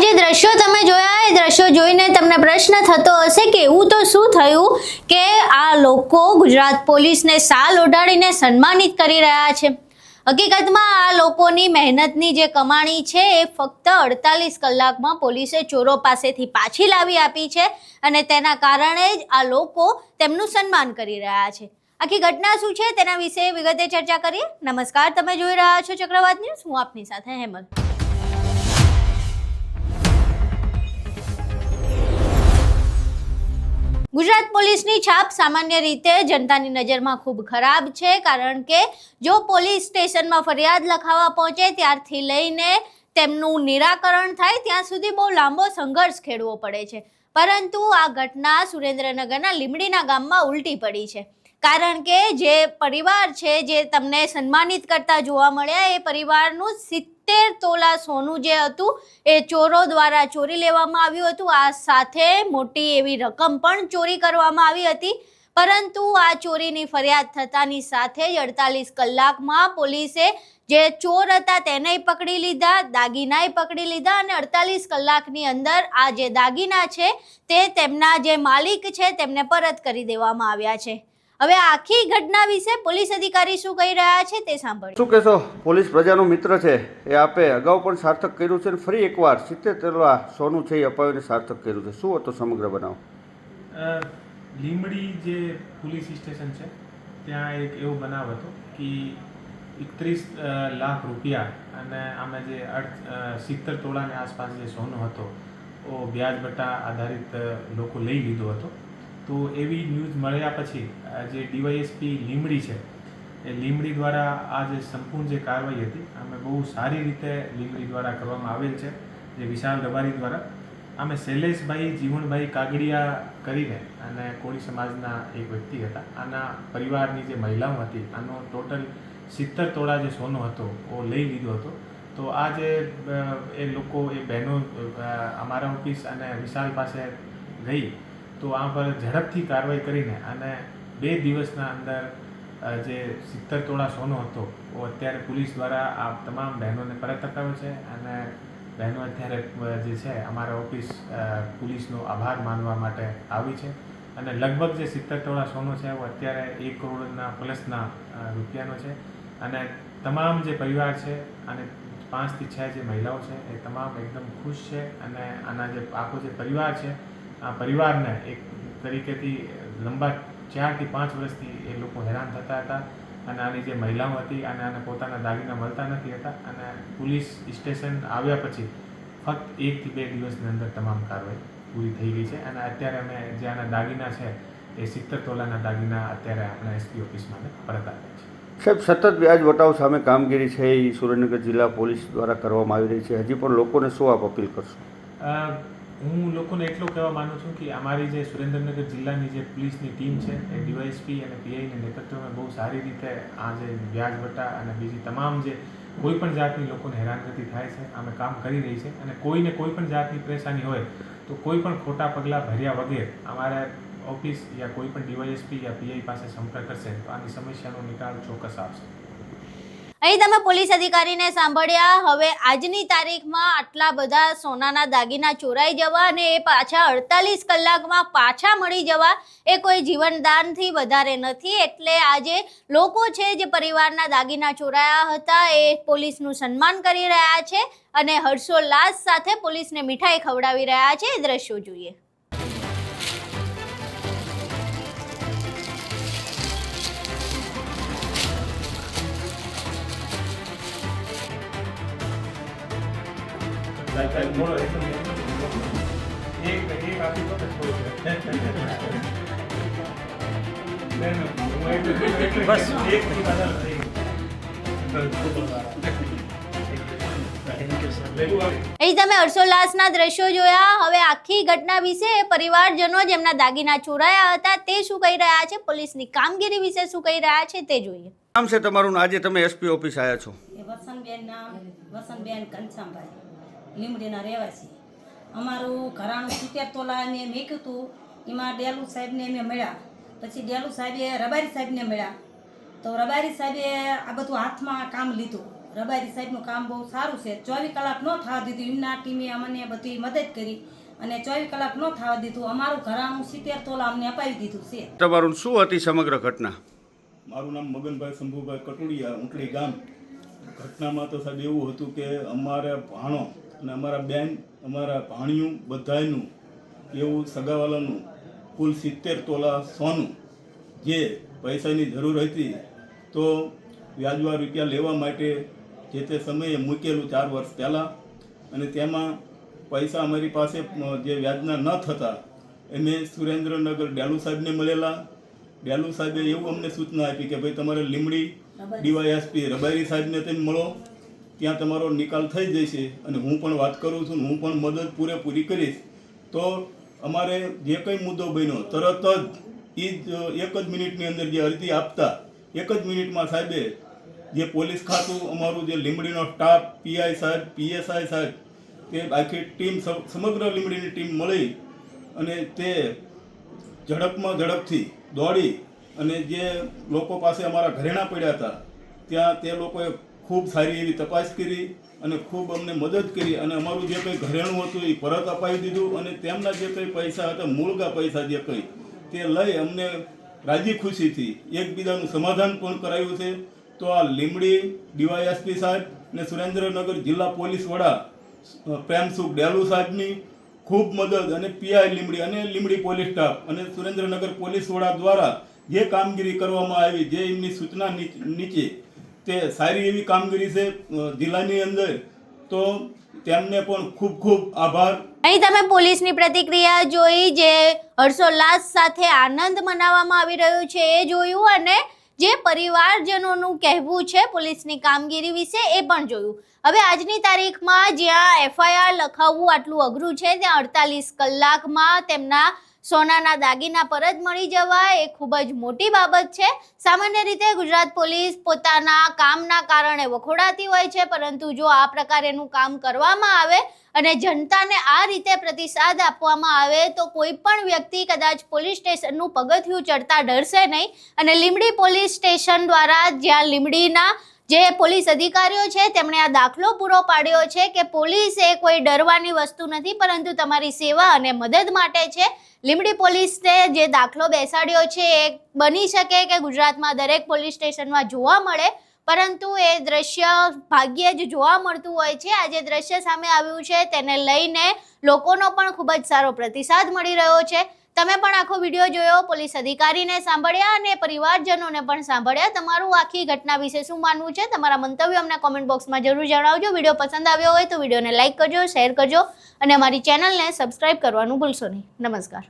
જે દ્રશ્યો તમે જોયા એ દ્રશ્યો જોઈને તમને પ્રશ્ન થતો હશે કે એવું તો શું થયું કે આ લોકો ગુજરાત પોલીસને શાલ ઓઢાડીને સન્માનિત કરી રહ્યા છે। હકીકતમાં આ લોકોની મહેનતની જે કમાણી છે એ ફક્ત 48 કલાકમાં પોલીસે ચોરો પાસેથી પાછી લાવી આપી છે અને તેના કારણે જ આ લોકો તેમનું સન્માન કરી રહ્યા છે। આખી ઘટના શું છે તેના વિશે વિગતે ચર્ચા કરીએ। નમસ્કાર, તમે જોઈ રહ્યા છો ચક્રવાત ન્યૂઝ, હું આપની સાથે હેમલ। ગુજરાત પોલીસની છાપ સામાન્ય રીતે જનતાની નજરમાં ખૂબ ખરાબ છે, કારણ કે જો પોલીસ સ્ટેશનમાં ફરિયાદ લખાવવા પહોંચે ત્યારથી લઈને તેમનું નિરાકરણ થાય ત્યાં સુધી બહુ લાંબો સંઘર્ષ ખેડવો પડે છે। પરંતુ આ ઘટના સુરેન્દ્રનગરના લીંબડીના ગામમાં ઉલટી પડી છે, કારણ કે જે પરિવાર છે જે તમને સન્માનિત કરતા જોવા મળ્યા એ પરિવારનું 70 તોલા સોનું જે હતું એ ચોરો દ્વારા ચોરી લેવામાં આવ્યું હતું। આ સાથે મોટી એવી રકમ પણ ચોરી કરવામાં આવી હતી, પરંતુ આ ચોરીની ફરિયાદ થતાની સાથે જ 48 કલાકમાં પોલીસે જે ચોર હતા તેને પકડી લીધા, દાગીનાય પકડી લીધા અને 48 કલાકની અંદર આ જે દાગીના છે તે તેમના જે માલિક છે તેમને પરત કરી દેવામાં આવ્યા છે। હવે આખી ઘટના વિશે પોલીસ અધિકારી શું કહી રહ્યા છે તે સાંભળો। શું કહેશો? પોલીસ પ્રજાનો મિત્ર છે, એ આપે અગાઉ પણ સાર્થક કર્યું છે અને ફરી એકવાર 70 તોલા સોનું છે એ અપાવીને સાર્થક કર્યું છે। શું હતો સમગ્ર બનાવ? લીંબડી જે પોલીસ સ્ટેશન છે ત્યાં એક એવો બનાવ હતો કે 31 લાખ રૂપિયા અને આમાં જે 70 તોલાની આસપાસ જે સોનું હતો એ વ્યાજ બટા આધારિત લોકો લઈ લીધો હતો। તો એવી ન્યૂઝ મળ્યા પછી જે ડીવાયએસપી લીંબડી છે એ લીંબડી દ્વારા આ જે સંપૂર્ણ જે કાર્યવાહી હતી આમે બહુ સારી રીતે લીંબડી દ્વારા કરવામાં આવેલ છે। જે વિશાલ રબારી દ્વારા આમે શૈલેષભાઈ જીવણભાઈ કાગડિયા કરીને અને કોળી સમાજના એક વ્યક્તિ હતા, આના પરિવારની જે મહિલાઓ હતી આનો ટોટલ 70 તોલા જે સોનો હતો એ લઈ લીધો હતો। તો આ જે એ લોકો એ બહેનો અમારા ઓફિસ અને વિશાલ પાસે ગઈ તો આ પર ઝડપથી કાર્યવાહી કરીને અને 2 દિવસના અંદર જે 70 તોલા સોનો હતો એ અત્યારે પોલીસ દ્વારા આ તમામ બહેનોને પરત અપાવ્યો છે અને બહેનો અત્યારે જે છે અમારા ઓફિસ પોલીસનો આભાર માનવા માટે આવી છે અને લગભગ જે 70 તોલા સોનો છે એ અત્યારે 1 કરોડના પ્લસના રૂપિયાનો છે અને તમામ જે પરિવાર છે અને 5 થી 6 જે મહિલાઓ છે એ તમામ એકદમ ખુશ છે અને આના જે આખો જે પરિવાર છે આ પરિવારને એક તરીકેથી લંબા 4 થી 5 વર્ષથી એ લોકો હેરાન થતા હતા અને આની જે મહિલાઓ હતી અને આને પોતાના દાગીના મળતા નથી હતા અને પોલીસ સ્ટેશન આવ્યા પછી ફક્ત 1 થી 2 દિવસની અંદર તમામ કાર્યવાહી પૂરી થઈ ગઈ છે અને અત્યારે અમે જે આના દાગીના છે એ 70 તોલાના દાગીના અત્યારે આપણા એસપી ઓફિસમાં પરત આપ્યા છે। સાહેબ, સતત વ્યાજ વટાવ સામે કામગીરી છે એ સુરેન્દ્રનગર જિલ્લા પોલીસ દ્વારા કરવામાં આવી રહી છે, હજી પણ લોકોને શું આપ અપીલ કરશો? હું લોકોને એટલું કહેવા માનું છું કે અમારી જે સુરેન્દ્રનગર જિલ્લાની જે પોલીસની ટીમ છે એ ડીવાયએસપી અને પીઆઈના નેતૃત્વમાં બહુ સારી રીતે આ જે વ્યાજ વટા અને બીજી તમામ જે કોઈ પણ જાતની લોકોને હેરાનગતિ થાય છે અમે કામ કરી રહી છે અને કોઈને કોઈ પણ જાતની પરેશાની હોય તો કોઈ પણ ખોટા પગલાં ભર્યા વગર અમારા ઓફિસ યા કોઈ પણ ડીવાયએસપી યા પીઆઈ પાસે સંપર્ક કરશે તો આની સમસ્યાનો નિકાલ ચોક્કસ આવશે। અહીં તમે પોલીસ અધિકારીને સાંભળ્યા। હવે આજની તારીખમાં આટલા બધા સોનાના દાગીના ચોરાઈ જવા અને એ પાછા 48 કલાકમાં પાછા મળી જવા એ કોઈ જીવનદાનથી વધારે નથી, એટલે આજે લોકો છે જે પરિવારના દાગીના ચોરાયા હતા એ પોલીસનું સન્માન કરી રહ્યા છે અને હર્ષોલ્લાસ સાથે પોલીસને મીઠાઈ ખવડાવી રહ્યા છે। એ દ્રશ્યો જોઈએ। અહીં તમે હર્ષોલ્લાસના દ્રશ્યો જોયા। હવે આખી ઘટના વિશે પરિવારજનો જેમના દાગીના ચોરાયા હતા તે શું કહી રહ્યા છે, પોલીસની કામગીરી વિશે શું કહી રહ્યા છે તે જોઈએ। નામ છે તમારું? આજે તમે એસપી ઓફિસ આવ્યા છો? વસંતબેન કંચનભાઈ, લીંબડીના રહેવાસી। અમારું ઘરાણું 70 તોલા અમે મેક્યું હતું, એમાં ડેલુ સાહેબને અમે મળ્યા, પછી ડેલુ સાહેબે રબારી સાહેબને મળ્યા, તો રબારી સાહેબે આ બધું હાથમાં કામ લીધું। રબારી સાહેબનું કામ બહુ સારું છે. 24 કલાક ન થવા દીધું, એમના ટીમે અમને બધી મદદ કરી અને 24 કલાક ન થવા દીધું. અમારું ઘરાણું 70 તોલા અમને અપાવી દીધું છે. તમારું શું હતી સમગ્ર ઘટના? મારું નામ મગનભાઈ શંભુભાઈ કટોડિયા, ઊંટડી ગામ. ઘટનામાં તો સાહેબ એવું હતું કે અમારા ભાણો અને અમારા બેન, અમારા ભાણિયું બધાયનું એવું સગાવાલાનું કુલ 70 તોલા સોનું જે પૈસાની જરૂર હતી તો વ્યાજવા રૂપિયા લેવા માટે જે તે સમયે મૂકેલું 4 વર્ષ પહેલાં, અને તેમાં પૈસા અમારી પાસે જે વ્યાજના ન થતા અમે સુરેન્દ્રનગર ડેલુ સાહેબને મળેલા. ડેલુ સાહેબે એવું અમને સૂચના આપી કે ભાઈ તમારે લીમડી ડીવાયએસપી રબારી સાહેબને તમે મળો, ત્યાં તમારો નિકાલ થઈ જશે અને હું પણ વાત કરું છું, હું પણ મદદ પૂરેપૂરી કરીશ. તો અમારે જે કંઈ મુદ્દો બન્યો તરત જ એક જ મિનિટની અંદર જે અરજી આપતા એક જ મિનિટમાં સાહેબે જે પોલીસ ખાતું અમારું જે લીમડીનો સ્ટાફ, પીઆઈ સાહેબ, પીએસઆઈ સાહેબ, તે આખી ટીમ સમગ્ર લીમડીની ટીમ મળી અને તે ઝડપથી દોડી અને જે લોકો પાસે અમારા ઘરેણા પડ્યા હતા ત્યાં તે લોકોએ ખૂબ સારી એવી તપાસ કરી અને ખૂબ અમને મદદ કરી અને અમારું જે કંઈ ઘરેણું હતું એ પરત અપાવી દીધું અને તેમના જે કંઈ પૈસા હતા, મૂળગા પૈસા જે કંઈ, તે લઈ અમને રાજી ખુશીથી એકબીજાનું સમાધાન પણ કરાયું છે. તો આ લીમડી ડીવાયએસપી સાહેબ અને સુરેન્દ્રનગર જિલ્લા પોલીસ વડા પ્રેમસુખ ડેલુ સાહેબની ખૂબ મદદ અને પીઆઈ લીમડી અને લીમડી પોલીસ સ્ટાફ અને સુરેન્દ્રનગર પોલીસ વડા દ્વારા જે કામગીરી કરવામાં આવી, જે એમની સૂચના નીચે તે સારી એવી કામગીરી છે જિલ્લાની અંદર. તો તેમને પણ ખૂબ ખૂબ આભાર. અહીં તમે પોલીસની પ્રતિક્રિયા જોઈ, જે હર્ષોલ્લાસ સાથે આનંદ મનાવવામાં આવી રહ્યો છે એ જોયું, અને જે પરિવારજનોનું કહેવું છે પોલીસની કામગીરી વિશે એ પણ જોયું. હવે આજની તારીખમાં જ્યાં એફઆઈઆર લખાવવું આટલું અઘરું છે, ત્યાં 48 કલાકમાં તેમના સોનાના દાગીના પરત મળી જવા એ ખૂબ જ મોટી બાબત છે. સામાન્ય રીતે ગુજરાત પોલીસ પોતાના કામના કારણે વખોડાતી હોય છે, પરંતુ જો આ પ્રકારેનું કામ કરવામાં આવે અને જનતાને આ રીતે પ્રતિસાદ આપવામાં આવે તો કોઈ પણ વ્યક્તિ કદાચ પોલીસ સ્ટેશનનું પગથિયું ચડતા ડરશે નહીં. અને લીમડી પોલીસ સ્ટેશન દ્વારા, જ્યાં લીમડીના જે પોલીસ અધિકારીઓ છે તેમણે આ દાખલો પૂરો પાડ્યો છે કે પોલીસ એ કોઈ ડરવાની વસ્તુ નથી, પરંતુ તમારી સેવા અને મદદ માટે છે. લીમડી પોલીસે જે દાખલો બેસાડ્યો છે એ બની શકે કે ગુજરાતમાં દરેક પોલીસ સ્ટેશનમાં જોવા મળે, પરંતુ એ દ્રશ્ય ભાગ્યે જ જોવા મળતું હોય છે. આ જે દ્રશ્ય સામે આવ્યું છે તેને લઈને લોકોનો પણ ખૂબ જ સારો પ્રતિસાદ મળી રહ્યો છે. તમે પણ આખો વિડીયો જોયો, પોલીસ અધિકારીને સાંભળ્યા અને પરિવારજનોને પણ સાંભળ્યા. તમારું આખી ઘટના વિશે શું માનવું છે? તમારા મંતવ્યો અમને કોમેન્ટ બોક્સમાં જરૂર જણાવજો. વિડીયો પસંદ આવ્યો હોય તો વિડીયોને લાઇક કરજો, શેર કરજો અને અમારી ચેનલને સબસ્ક્રાઇબ કરવાનું ભૂલશો નહીં. નમસ્કાર.